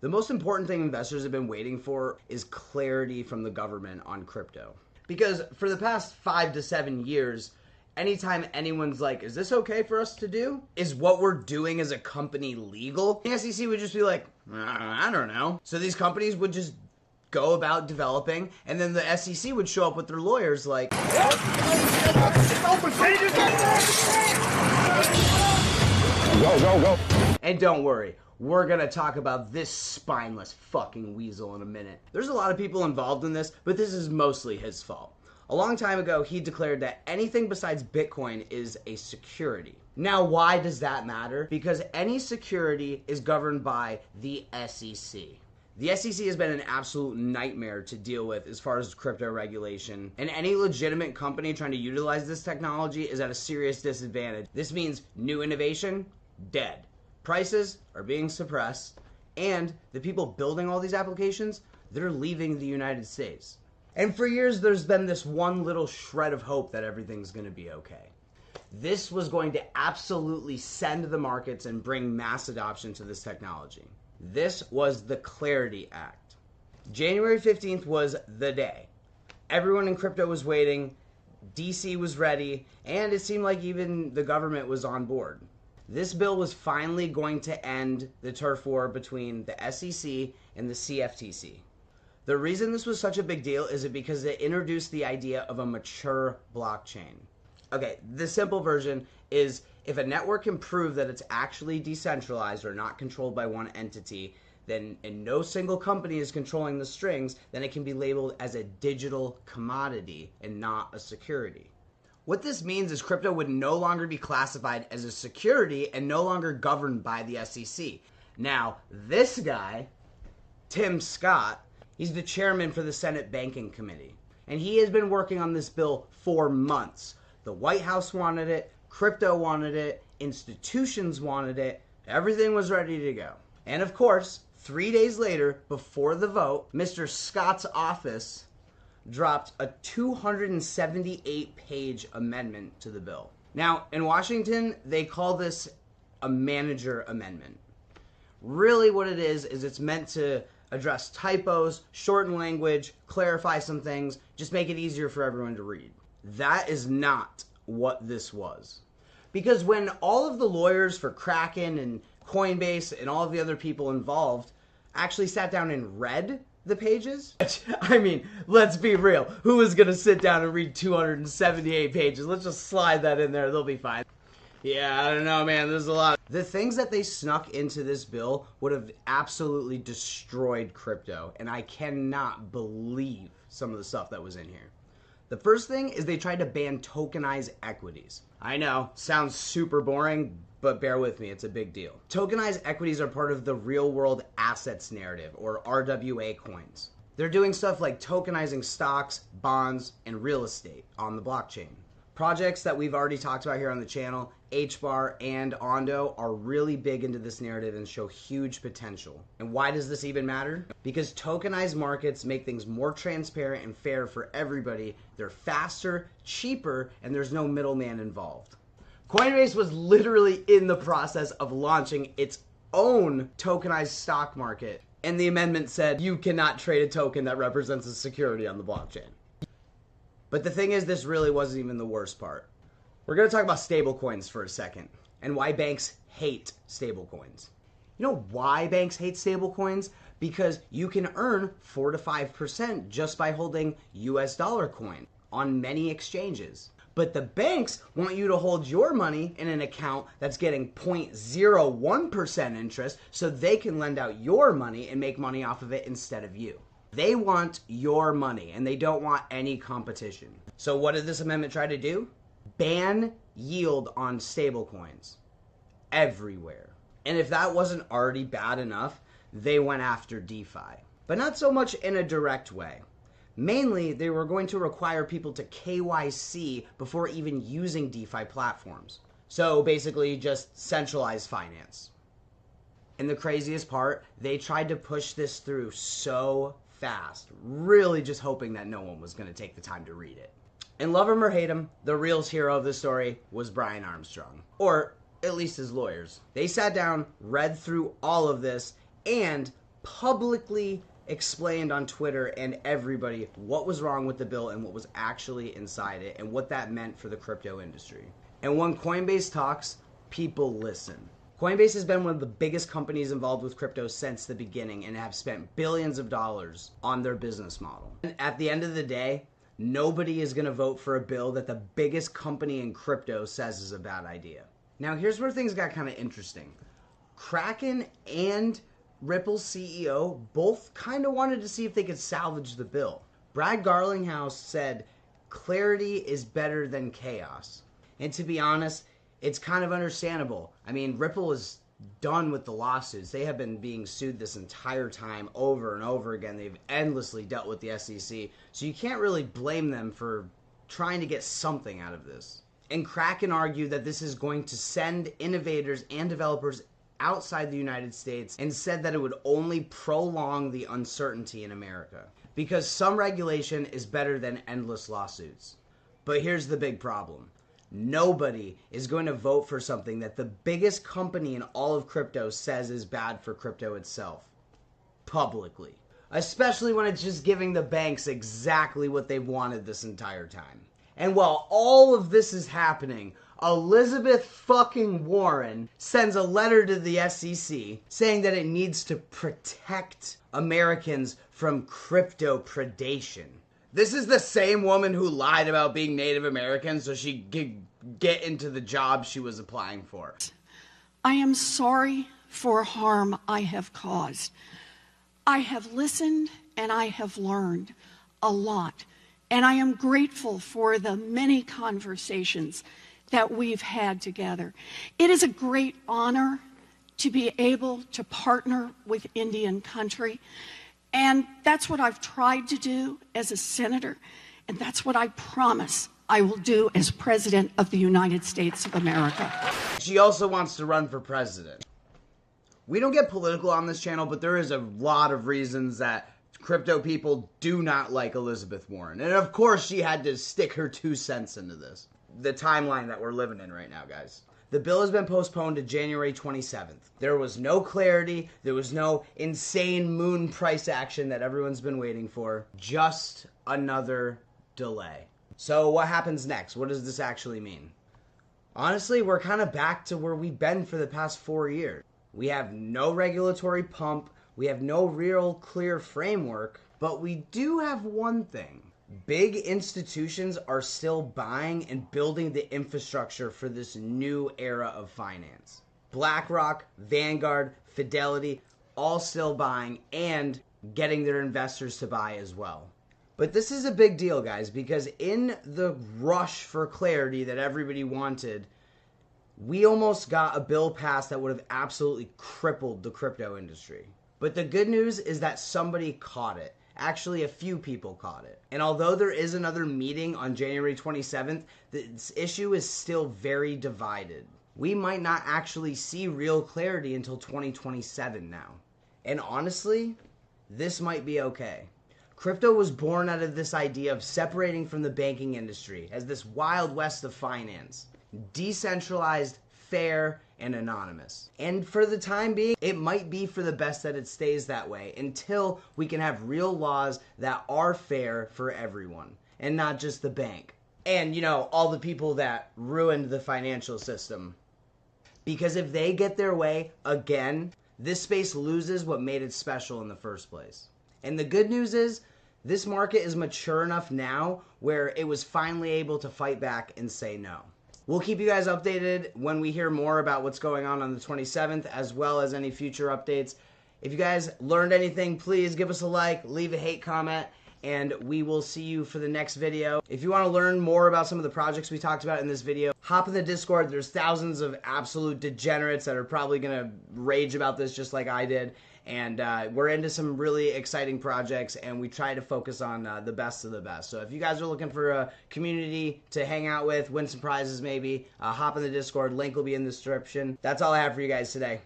The most important thing investors have been waiting for is clarity from the government on crypto. Because for the past 5 to 7 years, anytime anyone's like, is this okay for us to do? Is what we're doing as a company legal? The SEC would just be like, I don't know. So these companies would just go about developing, and then the SEC would show up with their lawyers like, go. And don't worry, we're gonna talk about this spineless fucking weasel in a minute. There's a lot of people involved in this, but this is mostly his fault. A long time ago, he declared that anything besides Bitcoin is a security. Now, why does that matter? Because any security is governed by the SEC. The SEC has been an absolute nightmare to deal with as far as crypto regulation, and any legitimate company trying to utilize this technology is at a serious disadvantage. This means new innovation, dead. Prices are being suppressed, and the people building all these applications, they're leaving the United States. And for years, there's been this one little shred of hope that everything's going to be okay. This was going to absolutely send the markets and bring mass adoption to this technology. This was the Clarity Act. January 15th was the day. Everyone in crypto was waiting, DC was ready, and it seemed like even the government was on board. This bill was finally going to end the turf war between the SEC and the CFTC. The reason this was such a big deal is because it introduced the idea of a mature blockchain. Okay, the simple version is if a network can prove that it's actually decentralized or not controlled by one entity, then and no single company is controlling the strings, then it can be labeled as a digital commodity and not a security. What this means is crypto would no longer be classified as a security and no longer governed by the SEC. Now, this guy, Tim Scott, he's the chairman for the Senate Banking Committee, and he has been working on this bill for months. The White House wanted it, crypto wanted it, institutions wanted it, everything was ready to go. And of course, 3 days later, before the vote, Mr. Scott's office dropped a 278-page amendment to the bill. Now, in Washington, they call this a manager amendment. Really what it is it's meant to address typos, shorten language, clarify some things, just make it easier for everyone to read. That is not what this was. Because when all of the lawyers for Kraken and Coinbase and all of the other people involved actually sat down and read the pages, I mean, let's be real. Who is going to sit down and read 278 pages? Let's just slide that in there. They'll be fine. Yeah, I don't know, man. There's a lot. The things that they snuck into this bill would have absolutely destroyed crypto, and I cannot believe some of the stuff that was in here. The first thing is they tried to ban tokenized equities. I know, sounds super boring, but bear with me, it's a big deal. Tokenized equities are part of the real world assets narrative, or RWA coins. They're doing stuff like tokenizing stocks, bonds, and real estate on the blockchain. Projects that we've already talked about here on the channel, HBAR and Ondo, are really big into this narrative and show huge potential. And why does this even matter? Because tokenized markets make things more transparent and fair for everybody. They're faster, cheaper, and there's no middleman involved. Coinbase was literally in the process of launching its own tokenized stock market, and the amendment said you cannot trade a token that represents a security on the blockchain. But the thing is, this really wasn't even the worst part. We're going to talk about stablecoins for a second, and why banks hate stablecoins. You know why banks hate stablecoins? Because you can earn 4 to 5% just by holding US dollar coin on many exchanges. But the banks want you to hold your money in an account that's getting 0.01% interest so they can lend out your money and make money off of it instead of you. They want your money and they don't want any competition. So what did this amendment try to do? Ban yield on stablecoins everywhere. And if that wasn't already bad enough, they went after DeFi. But not so much in a direct way. Mainly, they were going to require people to KYC before even using DeFi platforms. So basically just centralized finance. And the craziest part, they tried to push this through so fast, really just hoping that no one was going to take the time to read it. And love him or hate him, the real hero of the story was Brian Armstrong. Or at least his lawyers. They sat down, read through all of this, and publicly explained on Twitter and everybody what was wrong with the bill and what was actually inside it and what that meant for the crypto industry. And when Coinbase talks, people listen. Coinbase has been one of the biggest companies involved with crypto since the beginning and have spent billions of dollars on their business model. And at the end of the day, nobody is going to vote for a bill that the biggest company in crypto says is a bad idea. Now, here's where things got kind of interesting. Kraken and Ripple's CEO both kind of wanted to see if they could salvage the bill. Brad Garlinghouse said, "Clarity is better than chaos." And to be honest, it's kind of understandable. I mean, Ripple is done with the lawsuits. They have been being sued this entire time over and over again. They've endlessly dealt with the SEC. So you can't really blame them for trying to get something out of this. And Kraken argued that this is going to send innovators and developers outside the United States and said that it would only prolong the uncertainty in America because some regulation is better than endless lawsuits. But here's the big problem. Nobody is going to vote for something that the biggest company in all of crypto says is bad for crypto itself, publicly. Especially when it's just giving the banks exactly what they've wanted this entire time. And while all of this is happening, Elizabeth fucking Warren sends a letter to the SEC saying that it needs to protect Americans from crypto predation. This is the same woman who lied about being Native American so she could get into the job she was applying for. I am sorry for harm I have caused. I have listened and I have learned a lot. And I am grateful for the many conversations that we've had together. It is a great honor to be able to partner with Indian country. And that's what I've tried to do as a senator. And that's what I promise I will do as President of the United States of America. She also wants to run for president. We don't get political on this channel, but there is a lot of reasons that crypto people do not like Elizabeth Warren. And of course she had to stick her 2 cents into this. The timeline that we're living in right now, guys. The bill has been postponed to January 27th. There was no clarity. There was no insane moon price action that everyone's been waiting for. Just another delay. So what happens next? What does this actually mean? Honestly, we're kind of back to where we've been for the past 4 years. We have no regulatory pump. We have no real clear framework. But we do have one thing. Big institutions are still buying and building the infrastructure for this new era of finance. BlackRock, Vanguard, Fidelity, all still buying and getting their investors to buy as well. But this is a big deal, guys, because in the rush for clarity that everybody wanted, we almost got a bill passed that would have absolutely crippled the crypto industry. But the good news is that somebody caught it. Actually, a few people caught it. And although there is another meeting on January 27th, this issue is still very divided. We might not actually see real clarity until 2027 now. And honestly, this might be okay. Crypto was born out of this idea of separating from the banking industry as this wild west of finance. Decentralized, fair, and anonymous. And for the time being, it might be for the best that it stays that way until we can have real laws that are fair for everyone and not just the bank. And, you know, all the people that ruined the financial system. Because if they get their way again, this space loses what made it special in the first place. And the good news is, this market is mature enough now where it was finally able to fight back and say no. We'll keep you guys updated when we hear more about what's going on the 27th, as well as any future updates. If you guys learned anything, please give us a like, leave a hate comment, and we will see you for the next video. If you want to learn more about some of the projects we talked about in this video, hop in the Discord. There's thousands of absolute degenerates that are probably going to rage about this just like I did. And we're into some really exciting projects, and we try to focus on the best of the best. So if you guys are looking for a community to hang out with, win some prizes maybe, hop in the Discord. Link will be in the description. That's all I have for you guys today.